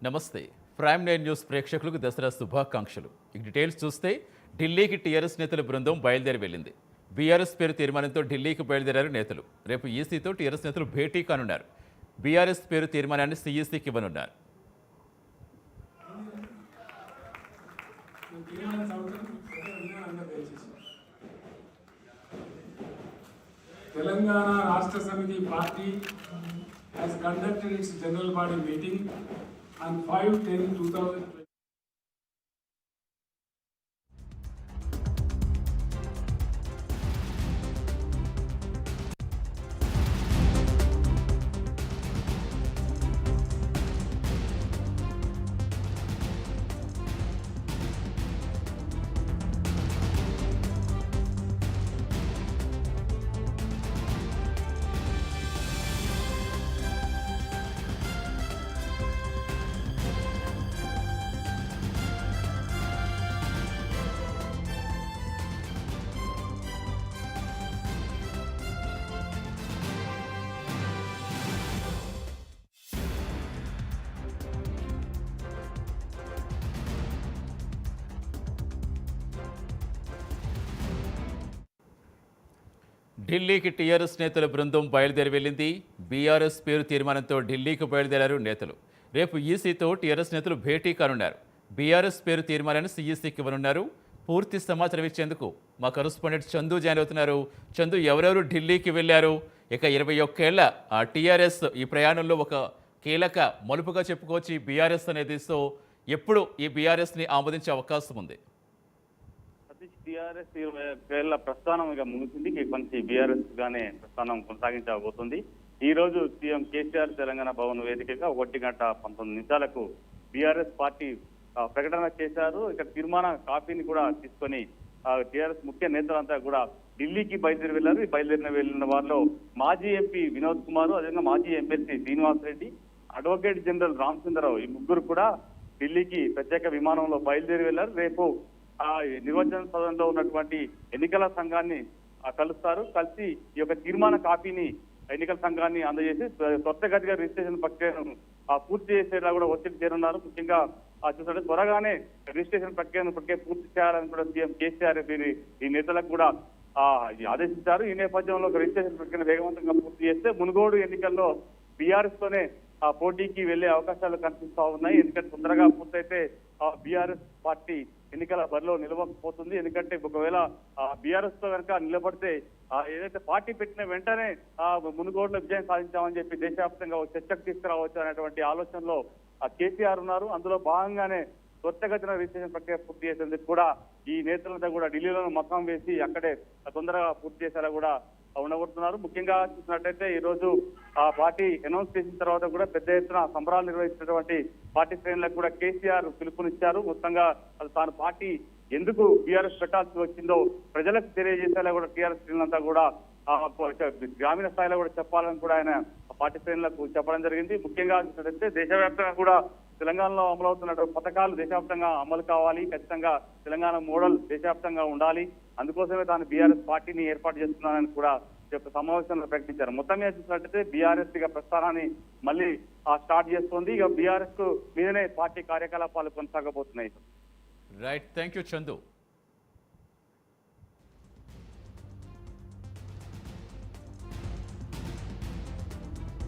నమస్తే. Prime nine news ప్రేక్షకులకు దసరా శుభాకాంక్షలు. ఈ డీటెయిల్స్ చూస్తే ఢిల్లీకి టీఆర్ఎస్ నేతల బృందం బయలుదేరి వెళ్ళింది. బీఆర్ఎస్ పేరు తీర్మానంతో ఢిల్లీకి బయలుదేరారు నేతలు. రేపు ఈసీతో టీఆర్ఎస్ నేతలు భేటీ కానున్నారు. బీఆర్ఎస్ పేరు తీర్మానాన్ని సీఈసీకి ఇవ్వనున్నారు. తెలంగాణ రాష్ట్ర సమితి party has conducted its general body meeting on 5/10/2020. ఢిల్లీకి టీఆర్ఎస్ నేతల బృందం బయలుదేరి వెళ్ళింది. బీఆర్ఎస్ పేరు తీర్మానంతో ఢిల్లీకి బయలుదేరారు నేతలు. రేపు ఈసీతో టీఆర్ఎస్ నేతలు భేటీ కానున్నారు. బీఆర్ఎస్ పేరు తీర్మానాన్ని సీఈసీకి ఇవ్వనున్నారు. పూర్తి సమాచారం ఇచ్చేందుకు మా కరెస్పాండెంట్ చందు జాయిన్ అవుతున్నారు. చందు, ఎవరెవరు ఢిల్లీకి వెళ్ళారు? ఇక 21 ఏళ్ల టీఆర్ఎస్ ఈ ప్రయాణంలో ఒక కీలక మలుపుగా చెప్పుకోవచ్చు ఈ బీఆర్ఎస్ అనేది. సో ఎప్పుడు ఈ బీఆర్ఎస్ని ఆమోదించే అవకాశం ఉంది? టీఆర్ఎస్ 21 ప్రస్థానం ఇక ముగిసింది. కొంచెం బీఆర్ఎస్ గానే ప్రస్థానం కొనసాగించబోతుంది. ఈ రోజు సీఎం కేసీఆర్ తెలంగాణ భవన్ వేదికగా 1:19 బీఆర్ఎస్ పార్టీ ప్రకటన చేశారు. ఇక తీర్మాన కాపీని కూడా తీసుకొని టీఆర్ఎస్ ముఖ్య నేతలంతా కూడా ఢిల్లీకి బయలుదేరి వెళ్లారు. ఈ వెళ్ళిన వారిలో మాజీ ఎంపీ వినోద్ కుమార్, అదేవిధంగా మాజీ MLC Srinivas Reddy, advocate general Ramachandrarao, ఈ ముగ్గురు కూడా ఢిల్లీకి ప్రత్యేక విమానంలో బయలుదేరి వెళ్లారు. రేపు నిర్వచన సదనంలో ఉన్నటువంటి ఎన్నికల సంఘాన్ని కలుస్తారు. కలిసి ఈ యొక్క తీర్మాన కాపీని ఎన్నికల సంఘాన్ని అందజేసి త్వరితగతిగా రిజిస్ట్రేషన్ ప్రక్రియను పూర్తి చేసేలా కూడా ఒత్తిడి చేరున్నారు. ముఖ్యంగా చూస్తుంటే త్వరగానే రిజిస్ట్రేషన్ ప్రక్రియను పూర్తి చేయాలని కూడా సీఎం కేసీఆర్ ఈ నేతలకు కూడా ఆదేశించారు. ఈ నేపథ్యంలో రిజిస్ట్రేషన్ ప్రక్రియను వేగవంతంగా పూర్తి చేస్తే మునుగోడు ఎన్నికల్లో బీఆర్ఎస్ తోనే పోటీకి వెళ్లే అవకాశాలు కనిపిస్తా ఉన్నాయి. ఎందుకంటే తొందరగా పూర్తయితే బీఆర్ఎస్ పార్టీ ఎన్నికల బరిలో నిలవకపోతుంది. ఎందుకంటే ఒకవేళ బీఆర్ఎస్ తో కనుక నిలబడితే ఏదైతే పార్టీ పెట్టిన వెంటనే మునుగోడులో విజయం సాధించామని చెప్పి దేశవ్యాప్తంగా చర్చకు తీసుకురావచ్చు అనేటువంటి ఆలోచనలో కేసీఆర్ ఉన్నారు. అందులో భాగంగానే త్వరితగతిన రిజిస్ట్రేషన్ ప్రక్రియ పూర్తి చేసేందుకు కూడా ఈ నేతలంతా కూడా ఢిల్లీలో మకాం వేసి అక్కడే తొందరగా పూర్తి చేసేలా కూడా ఉండగొడుతున్నారు. ముఖ్యంగా చూసినట్టయితే ఈ రోజు పార్టీ అనౌన్స్ చేసిన తర్వాత కూడా పెద్ద ఎత్తున సంబరాలు నిర్వహించినటువంటి పార్టీ శ్రేణులకు కూడా కేసీఆర్ పిలుపునిచ్చారు. మొత్తంగా తాను పార్టీ ఎందుకు బీఆర్ఎస్ పెట్టాల్సి వచ్చిందో ప్రజలకు తెలియజేసేలా కూడా టీఆర్ఎస్ శ్రేణులంతా కూడా గ్రామీణ స్థాయిలో కూడా చెప్పాలని కూడా ఆయన పార్టీ శ్రేణులకు చెప్పడం జరిగింది. ముఖ్యంగా చూసినట్టయితే దేశవ్యాప్తంగా కూడా తెలంగాణలో అమలవుతున్న పథకాలు దేశవ్యాప్తంగా అమలు కావాలి, ఖచ్చితంగా తెలంగాణ మోడల్ దేశవ్యాప్తంగా ఉండాలి, అందుకోసమే తాను బీఆర్ఎస్ పార్టీని ఏర్పాటు చేస్తున్నానని కూడా సమావేశంలో ప్రకటించారు. మొత్తం మీద చూసినట్టయితే బీఆర్ఎస్ ఇక ప్రస్థానాన్ని మళ్ళీ స్టార్ట్ చేస్తుంది. ఇక బీఆర్ఎస్ మీదనే పార్టీ కార్యకలాపాలు కొనసాగబోతున్నాయి. Right, thank you Chandu.